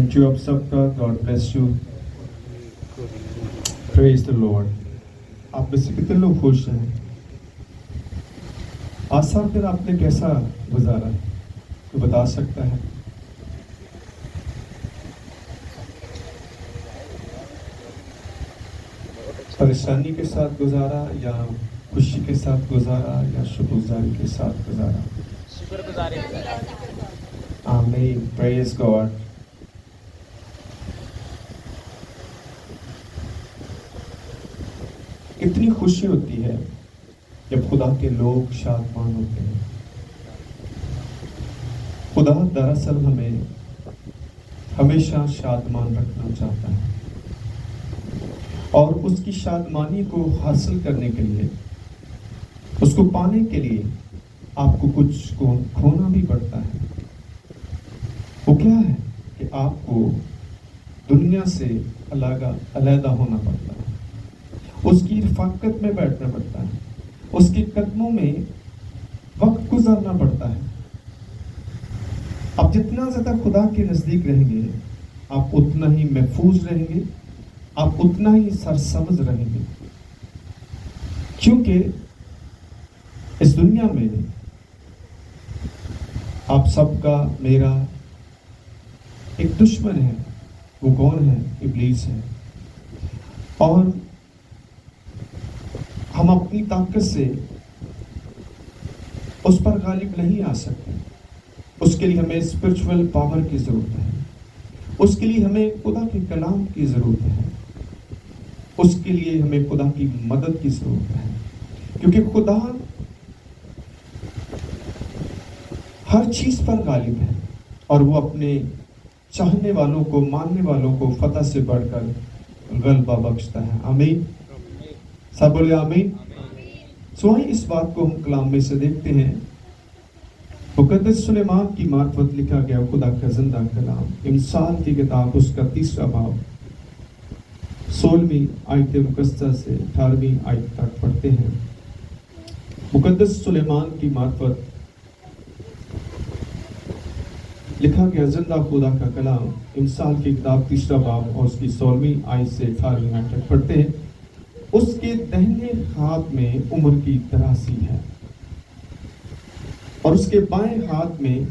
Thank you आप सबका, God bless you, praise the Lord. आप में से कितने लोग खुश हैं? आज सात दिन आपने कैसा गुजारा, तो बता सकता है? परेशानी के साथ गुजारा या खुशी के साथ गुजारा या शुक्रगुजारी के साथ गुजारा? शुक्रगुजारी। आमीन, प्रेज गॉड। कितनी खुशी होती है जब खुदा के लोग शादमान होते हैं। खुदा दरअसल हमें हमेशा शादमान रखना चाहता है और उसकी शादमानी को हासिल करने के लिए, उसको पाने के लिए आपको कुछ को खोना भी पड़ता है। वो क्या है कि आपको दुनिया से अलग-अलग होना पड़ता है, उसकी रफ़ाकत में बैठना पड़ता है, उसके कदमों में वक्त गुजारना पड़ता है। आप जितना ज़्यादा खुदा के नज़दीक रहेंगे, आप उतना ही महफूज रहेंगे, आप उतना ही सरसब्ज़ रहेंगे। क्योंकि इस दुनिया में आप सबका, मेरा एक दुश्मन है। वो कौन है? इब्लीस है। और हम अपनी ताकत से उस पर गालिब नहीं आ सकते। उसके लिए हमें स्पिरिचुअल पावर की ज़रूरत है, उसके लिए हमें खुदा के कलाम की ज़रूरत है, उसके लिए हमें खुदा की मदद की ज़रूरत है। क्योंकि खुदा हर चीज़ पर गालिब है और वो अपने चाहने वालों को, मानने वालों को फतह से बढ़कर गलबा बख्शता है। आमीन, सब बोले आमीन। सो इस बात को हम कलाम में से देखते हैं। मुक़द्दस सुलेमान की मार्फत लिखा गया खुदा का जिंदा कलाम, इमसाल की किताब, उसका 3रा बाब 16वीं आयत मुकद्दसा से 18वीं आयत तक पढ़ते हैं। मुक़द्दस सुलेमान की मार्फत लिखा गया जिंदा खुदा का कलाम, इमसाल की किताब 3रा बाब और उसकी 16वीं आयत से 18वीं आयत तक पढ़ते हैं। उसके दाहिने हाथ में उम्र की तरासी है और उसके बाएं हाथ में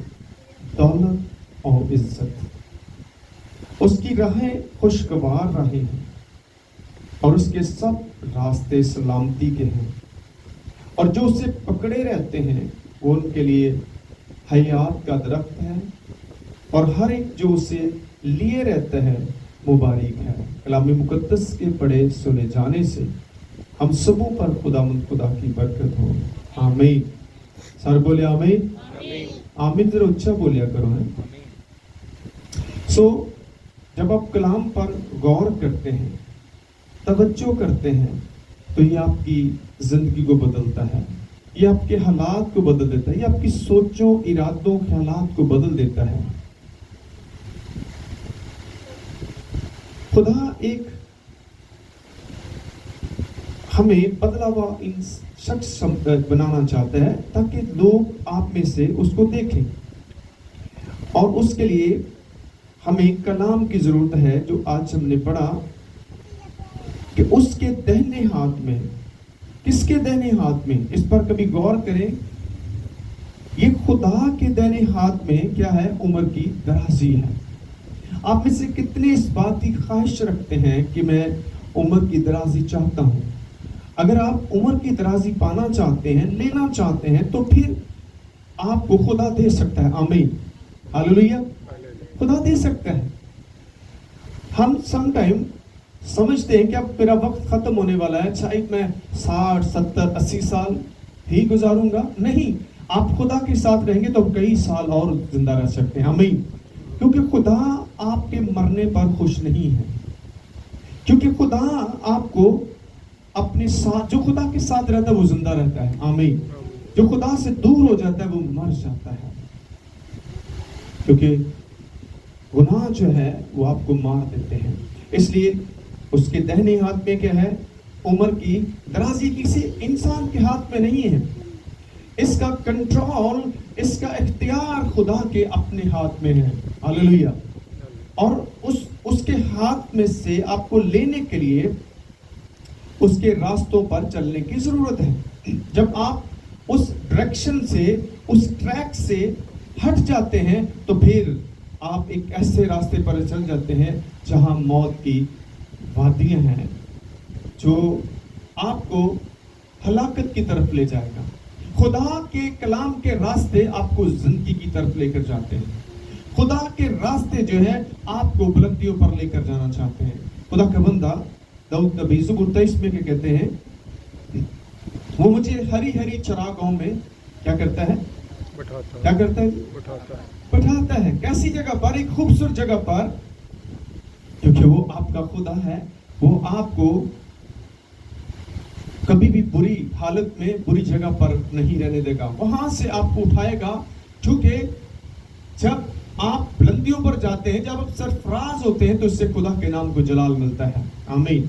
दौलत और इज्जत। उसकी राहें खुशगवार राहें हैं और उसके सब रास्ते सलामती के हैं, और जो उसे पकड़े रहते हैं वो उनके लिए हयात का दरख्त है, और हर एक जो उसे लिए रहता है मुबारक है। कलाम मुकद्दस के पढ़े सुने जाने से हम सबों पर खुदा की बरकत हो। आमीन, सर बोले आमीन। आमीन जरा उच्चा बोलिया करो है। जब आप कलाम पर गौर करते हैं, तवज्जो करते हैं, तो ये आपकी जिंदगी को बदलता है, ये आपके हालात को बदल देता है, ये आपकी सोचों, इरादों, ख्यालात को बदल देता है। खुदा एक हमें बदला हुआ शख्स बनाना चाहता है ताकि लोग आप में से उसको देखें, और उसके लिए हमें कलाम की जरूरत है जो आज हमने पढ़ा कि उसके दाहिने हाथ में, किसके दाहिने हाथ में, इस पर कभी गौर करें। ये खुदा के दाहिने हाथ में क्या है? उम्र की दराजी है। आप में से कितने इस बात की ख्वाहिश रखते हैं कि मैं उम्र की दराजी चाहता हूं? अगर आप उम्र की दराजी पाना चाहते हैं, लेना चाहते हैं, तो फिर आपको खुदा दे सकता है। आमीन, हालेलुया। खुदा दे सकता है। हम समटाइम समझते हैं कि अब मेरा वक्त खत्म होने वाला है, शायद मैं 60, 70, 80 साल ही गुजारूंगा। नहीं, आप खुदा के साथ रहेंगे तो कई साल और जिंदा रह सकते हैं। आमीन, क्योंकि खुदा आपके मरने पर खुश नहीं है, क्योंकि खुदा आपको अपने साथ, जो खुदा के साथ रहता है वो जिंदा रहता है। आमीन। जो खुदा से दूर हो जाता है वो मर जाता है, क्योंकि गुनाह जो है वो आपको मार देते हैं। इसलिए उसके दाहिने हाथ में क्या है? उम्र की दराजी। किसी इंसान के हाथ में नहीं है। इसका कंट्रोल, इसका इख्तियार खुदा के अपने हाथ में है। हालेलुया। اور اس کے ہاتھ میں سے آپ کو لینے کے لیے اس کے راستوں پر چلنے کی ضرورت ہے. جب آپ اس ڈائریکشن سے, اس ٹریک سے ہٹ جاتے ہیں تو پھر آپ ایک ایسے راستے پر چل جاتے ہیں جہاں موت کی وادیاں ہیں, جو آپ کو ہلاکت کی طرف لے جائے گا. خدا کے کلام کے راستے آپ کو زندگی کی طرف لے کر جاتے ہیں. خدا کے راستے جو ہے آپ کو بلندیوں پر لے کر جانا چاہتے ہیں. خدا کا بندہ داؤد نبی زبور 23 میں کیا کہتے ہیں, وہ مجھے ہری ہری چراگاہوں میں کیا کرتا ہے, کیا کرتا ہے, بٹھاتا ہے. کیسی جگہ پر, ایک خوبصورت جگہ پر, کیونکہ وہ آپ کا خدا ہے. وہ آپ کو کبھی بھی بری حالت میں, بری جگہ پر نہیں رہنے دے گا. وہاں سے آپ کو اٹھائے گا, کیونکہ جب آپ بلندیوں پر جاتے ہیں, جب آپ سرفراز ہوتے ہیں, تو اس سے خدا کے نام کو جلال ملتا ہے. آمین.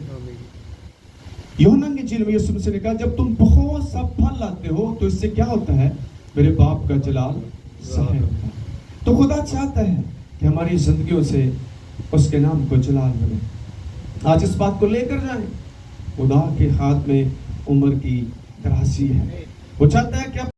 یوحنا کی انجیل میں یسوع مسیح نے کہا, جب تم بہت سا پھل لاتے ہو تو اس سے کیا ہوتا ہے, میرے باپ کا جلال ظاہر ہوتا ہے. تو خدا چاہتا ہے کہ ہماری زندگیوں سے اس کے نام کو جلال ملے. آج اس بات کو لے کر جائیں. خدا کے ہاتھ میں عمر کی دراز ہے. وہ چاہتا ہے کہ